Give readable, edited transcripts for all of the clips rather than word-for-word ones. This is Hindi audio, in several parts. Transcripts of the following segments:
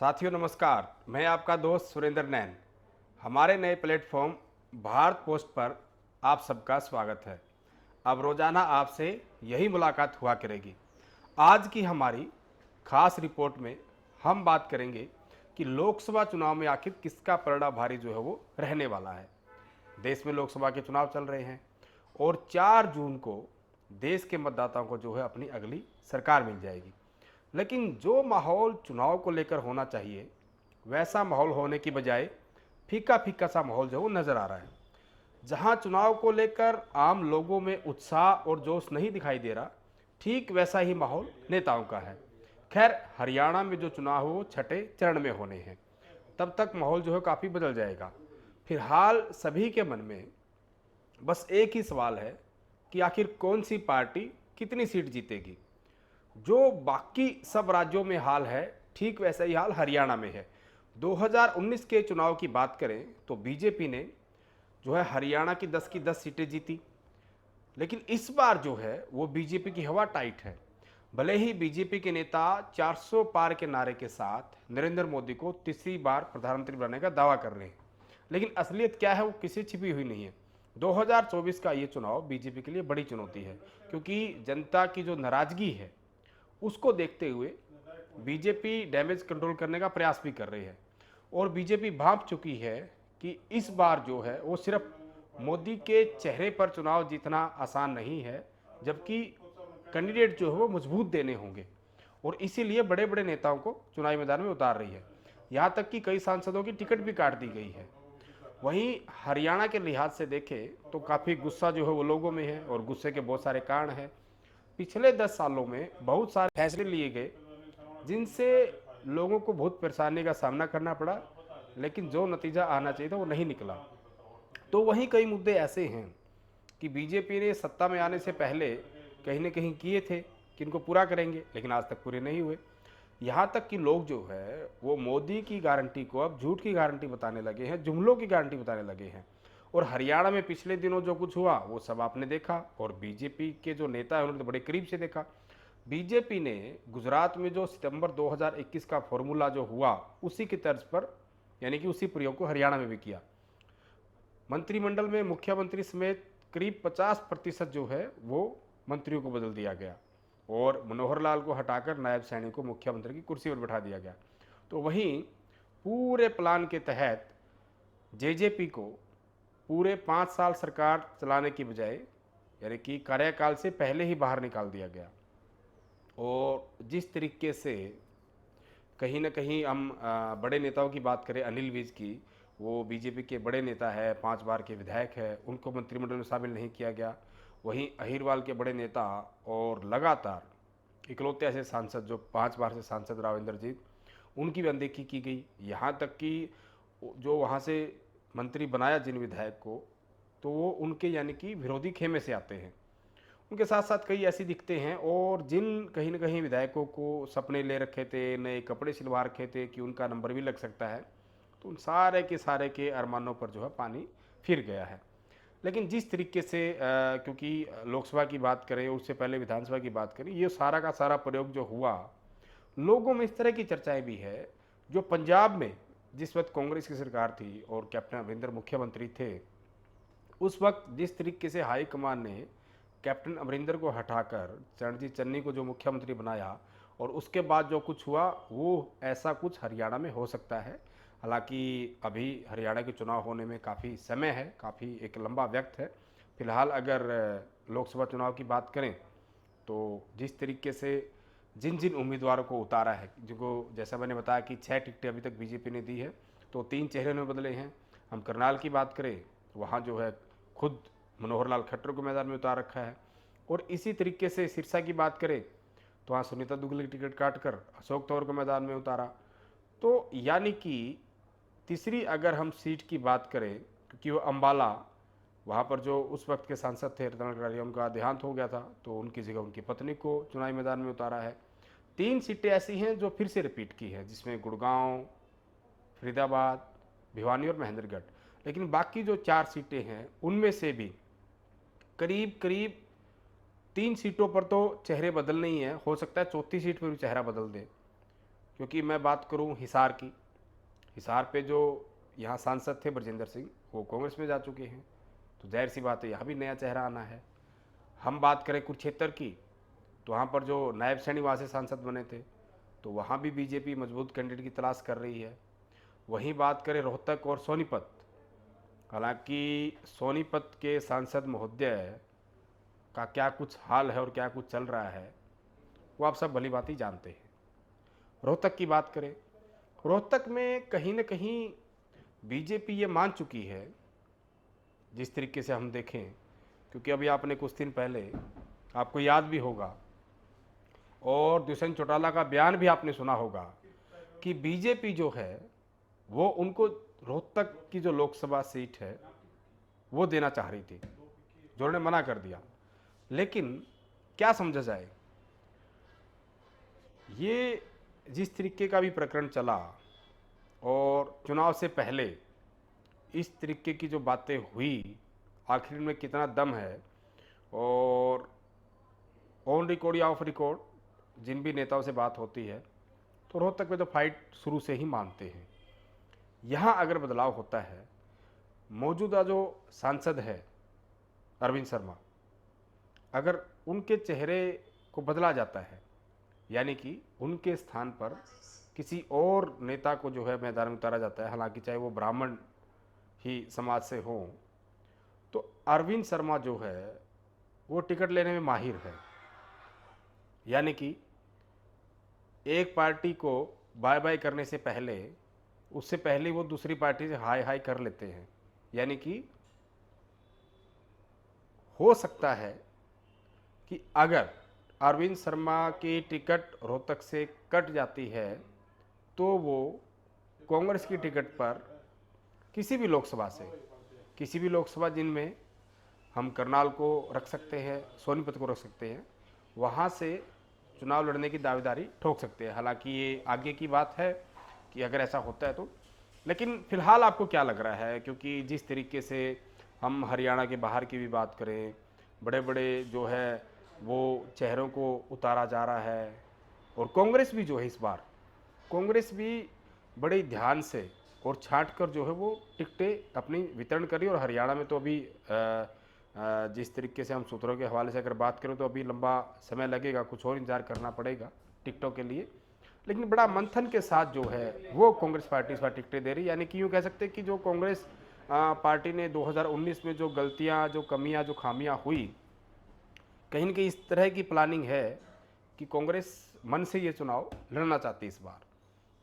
साथियों नमस्कार, मैं आपका दोस्त सुरेंद्र नैन। हमारे नए प्लेटफॉर्म भारत पोस्ट पर आप सबका स्वागत है। अब रोजाना आपसे यही मुलाकात हुआ करेगी। आज की हमारी खास रिपोर्ट में हम बात करेंगे कि लोकसभा चुनाव में आखिर किसका पलड़ा भारी जो है वो रहने वाला है। देश में लोकसभा के चुनाव चल रहे हैं और 4 जून को देश के मतदाताओं को जो है अपनी अगली सरकार मिल जाएगी। लेकिन जो माहौल चुनाव को लेकर होना चाहिए वैसा माहौल होने की बजाय फीका फीका सा माहौल जो है वो नज़र आ रहा है। जहां चुनाव को लेकर आम लोगों में उत्साह और जोश नहीं दिखाई दे रहा, ठीक वैसा ही माहौल नेताओं का है। खैर, हरियाणा में जो चुनाव हो वो छठे चरण में होने हैं, तब तक माहौल जो है काफ़ी बदल जाएगा। फिलहाल सभी के मन में बस एक ही सवाल है कि आखिर कौन सी पार्टी कितनी सीट जीतेगी। जो बाकी सब राज्यों में हाल है, ठीक वैसा ही हाल हरियाणा में है। 2019 के चुनाव की बात करें तो बीजेपी ने जो है हरियाणा की 10 सीटें जीती। लेकिन इस बार जो है वो बीजेपी की हवा टाइट है। भले ही बीजेपी के नेता 400 पार के नारे के साथ नरेंद्र मोदी को तीसरी बार प्रधानमंत्री बनाने का दावा कर रहे हैं, लेकिन असलियत क्या है वो किसी छिपी हुई नहीं है। 2024 का ये चुनाव बीजेपी के लिए बड़ी चुनौती है, क्योंकि जनता की जो नाराजगी है उसको देखते हुए बीजेपी डैमेज कंट्रोल करने का प्रयास भी कर रही है। और बीजेपी भांप चुकी है कि इस बार जो है वो सिर्फ मोदी के चेहरे पर चुनाव जीतना आसान नहीं है, जबकि कैंडिडेट जो है वो मजबूत देने होंगे। और इसीलिए बड़े बड़े नेताओं को चुनावी मैदान में उतार रही है। यहाँ तक कि कई सांसदों की टिकट भी काट दी गई है। वहीं हरियाणा के लिहाज से देखें तो काफ़ी गुस्सा जो है वो लोगों में है, और गुस्से के बहुत सारे कारण हैं। पिछले 10 सालों में बहुत सारे फैसले लिए गए जिनसे लोगों को बहुत परेशानी का सामना करना पड़ा, लेकिन जो नतीजा आना चाहिए था वो नहीं निकला। तो वहीं कई मुद्दे ऐसे हैं कि बीजेपी ने सत्ता में आने से पहले कहीं ना कहीं किए थे कि इनको पूरा करेंगे, लेकिन आज तक पूरे नहीं हुए। यहाँ तक कि लोग जो है वो मोदी की गारंटी को अब झूठ की गारंटी बताने लगे हैं, जुमलों की गारंटी बताने लगे हैं। और हरियाणा में पिछले दिनों जो कुछ हुआ वो सब आपने देखा, और बीजेपी के जो नेता हैं उन्होंने तो बड़े करीब से देखा। बीजेपी ने गुजरात में जो सितंबर 2021 का फॉर्मूला जो हुआ उसी की तर्ज पर, यानी कि उसी प्रयोग को हरियाणा में भी किया। मंत्रिमंडल में मुख्यमंत्री समेत करीब 50% जो है वो मंत्रियों को बदल दिया गया, और मनोहर लाल को हटाकर नायब सैनी को मुख्यमंत्री की कुर्सी पर बैठा दिया गया। तो वहीं पूरे प्लान के तहत जेजेपी को पूरे 5 साल सरकार चलाने की बजाय, यानी कि कार्यकाल से पहले ही बाहर निकाल दिया गया। और जिस तरीके से कहीं ना कहीं हम बड़े नेताओं की बात करें, अनिल विज की, वो बीजेपी के बड़े नेता है, 5 बार के विधायक है, उनको मंत्रिमंडल में शामिल नहीं किया गया। वहीं अहिरवाल के बड़े नेता और लगातार इकलौते ऐसे सांसद जो 5 बार से सांसद राव इंद्रजीत, उनकी भी अनदेखी की गई। यहाँ तक कि जो वहाँ से मंत्री बनाया जिन विधायक को, तो वो उनके यानी कि विरोधी खेमे से आते हैं। उनके साथ साथ कई ऐसे दिखते हैं, और जिन कहीं ना कहीं विधायकों को सपने ले रखे थे, नए कपड़े सिलवा रखे थे कि उनका नंबर भी लग सकता है, तो उन सारे के अरमानों पर जो है पानी फिर गया है। लेकिन जिस तरीके से क्योंकि लोकसभा की बात करें, उससे पहले विधानसभा की बात करें, ये सारा का सारा प्रयोग जो हुआ, लोगों में इस तरह की चर्चाएं भी है। जो पंजाब में जिस वक्त कांग्रेस की सरकार थी और कैप्टन अमरिंदर मुख्यमंत्री थे, उस वक्त जिस तरीके से हाईकमान ने कैप्टन अमरिंदर को हटाकर चरणजीत चन्नी को जो मुख्यमंत्री बनाया, और उसके बाद जो कुछ हुआ, वो ऐसा कुछ हरियाणा में हो सकता है। हालांकि अभी हरियाणा के चुनाव होने में काफ़ी समय है, काफ़ी एक लंबा वक्त है। फिलहाल अगर लोकसभा चुनाव की बात करें तो जिस तरीके से जिन जिन उम्मीदवारों को उतारा है, जिनको जैसा मैंने बताया कि 6 टिकटें अभी तक बीजेपी ने दी है, तो 3 चेहरे ने बदले हैं। हम करनाल की बात करें, वहाँ जो है खुद मनोहर लाल खट्टर को मैदान में उतार रखा है। और इसी तरीके से सिरसा की बात करें तो वहाँ सुनीता दुग्गल की टिकट काटकर अशोक तंवर को मैदान में उतारा। तो यानी कि तीसरी अगर हम सीट की बात करें, क्योंकि वो अम्बाला, वहाँ पर जो उस वक्त के सांसद थे रतन कटारिया, उनका देहांत हो गया था, तो उनकी जगह उनकी पत्नी को चुनावी मैदान में उतारा है। 3 सीटें ऐसी हैं जो फिर से रिपीट की है, जिसमें गुड़गांव, फरीदाबाद, भिवानी और महेंद्रगढ़। लेकिन बाकी जो 4 सीटें हैं उनमें से भी करीब करीब 3 सीटों पर तो चेहरे बदलने ही है। हो सकता है चौथी सीट पर भी चेहरा बदल दे। क्योंकि मैं बात करूं हिसार की, हिसार पे जो यहाँ सांसद थे ब्रजेंद्र सिंह, वो कांग्रेस में जा चुके हैं, तो जाहिर सी बात है यहाँ भी नया चेहरा आना है। हम बात करें कुरुक्षेत्र की, तो वहाँ पर जो नायब सैनी वहाँ से सांसद बने थे, तो वहाँ भी बीजेपी मजबूत कैंडिडेट की तलाश कर रही है। वहीं बात करें रोहतक और सोनीपत, हालांकि सोनीपत के सांसद महोदय का क्या कुछ हाल है और क्या कुछ चल रहा है वो आप सब भली बात ही जानते हैं। रोहतक की बात करें, रोहतक में कहीं न कहीं बीजेपी ये मान चुकी है, जिस तरीके से हम देखें, क्योंकि अभी आपने कुछ दिन पहले, आपको याद भी होगा और दुष्यंत चौटाला का बयान भी आपने सुना होगा कि बीजेपी जो है वो उनको रोहतक की जो लोकसभा सीट है वो देना चाह रही थी, जो उन्होंने मना कर दिया। लेकिन क्या समझा जाए, ये जिस तरीके का भी प्रकरण चला और चुनाव से पहले इस तरीके की जो बातें हुई, आखिर में कितना दम है, और ऑन रिकॉर्ड या ऑफ रिकॉर्ड जिन भी नेताओं से बात होती है तो रोहतक में तो फाइट शुरू से ही मानते हैं। यहाँ अगर बदलाव होता है, मौजूदा जो सांसद है अरविंद शर्मा, अगर उनके चेहरे को बदला जाता है, यानी कि उनके स्थान पर किसी और नेता को जो है मैदान में उतारा जाता है, हालांकि चाहे वो ब्राह्मण ही समाज से हो, तो अरविंद शर्मा जो है वो टिकट लेने में माहिर है। यानी कि एक पार्टी को बाय बाय करने से पहले, उससे पहले वो दूसरी पार्टी से हाय हाय कर लेते हैं। यानी कि हो सकता है कि अगर अरविंद शर्मा की टिकट रोहतक से कट जाती है तो वो कांग्रेस की टिकट पर किसी भी लोकसभा से, किसी भी लोकसभा जिनमें हम करनाल को रख सकते हैं, सोनीपत को रख सकते हैं, वहाँ से चुनाव लड़ने की दावेदारी ठोक सकते हैं। हालांकि ये आगे की बात है कि अगर ऐसा होता है तो, लेकिन फिलहाल आपको क्या लग रहा है, क्योंकि जिस तरीके से हम हरियाणा के बाहर की भी बात करें, बड़े बड़े जो है वो चेहरों को उतारा जा रहा है, और कांग्रेस भी जो है इस बार, कांग्रेस भी बड़े ध्यान से और छांट कर जो है वो टिकटें अपनी वितरण करी। और हरियाणा में तो अभी जिस तरीके से हम सूत्रों के हवाले से अगर बात करें तो अभी लंबा समय लगेगा, कुछ और इंतजार करना पड़ेगा टिकटों के लिए, लेकिन बड़ा मंथन के साथ जो है वो कांग्रेस पार्टी इस बार टिकटें दे रही। यानी कि यूँ कह सकते हैं कि जो कांग्रेस पार्टी ने 2019 में जो गलतियाँ, जो कमियाँ, जो खामियाँ हुई, कहीं न कहीं इस तरह की प्लानिंग है कि कांग्रेस मन से ये चुनाव लड़ना चाहती है इस बार,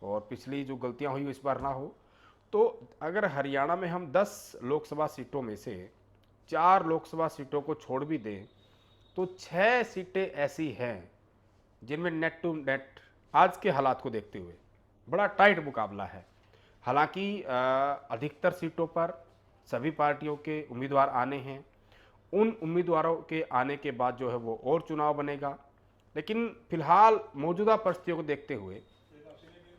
और पिछली जो गलतियां हुई इस बार ना हो। तो अगर हरियाणा में हम 10 लोकसभा सीटों में से 4 लोकसभा सीटों को छोड़ भी दें तो 6 सीटें ऐसी हैं जिनमें नेट टू नेट आज के हालात को देखते हुए बड़ा टाइट मुकाबला है। हालांकि अधिकतर सीटों पर सभी पार्टियों के उम्मीदवार आने हैं, उन उम्मीदवारों के आने के बाद जो है वो और चुनाव बनेगा। लेकिन फिलहाल मौजूदा परिस्थितियों को देखते हुए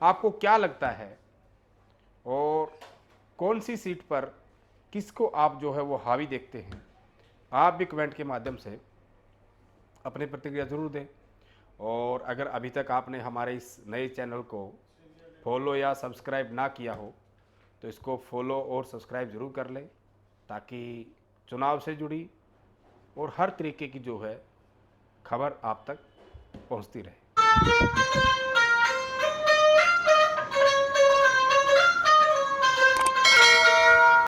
आपको क्या लगता है, और कौन सी सीट पर किसको आप जो है वो हावी देखते हैं? आप भी कमेंट के माध्यम से अपनी प्रतिक्रिया ज़रूर दें। और अगर अभी तक आपने हमारे इस नए चैनल को फॉलो या सब्सक्राइब ना किया हो तो इसको फॉलो और सब्सक्राइब ज़रूर कर लें, ताकि चुनाव से जुड़ी और हर तरीके की जो है खबर आप तक पहुंचती रहे।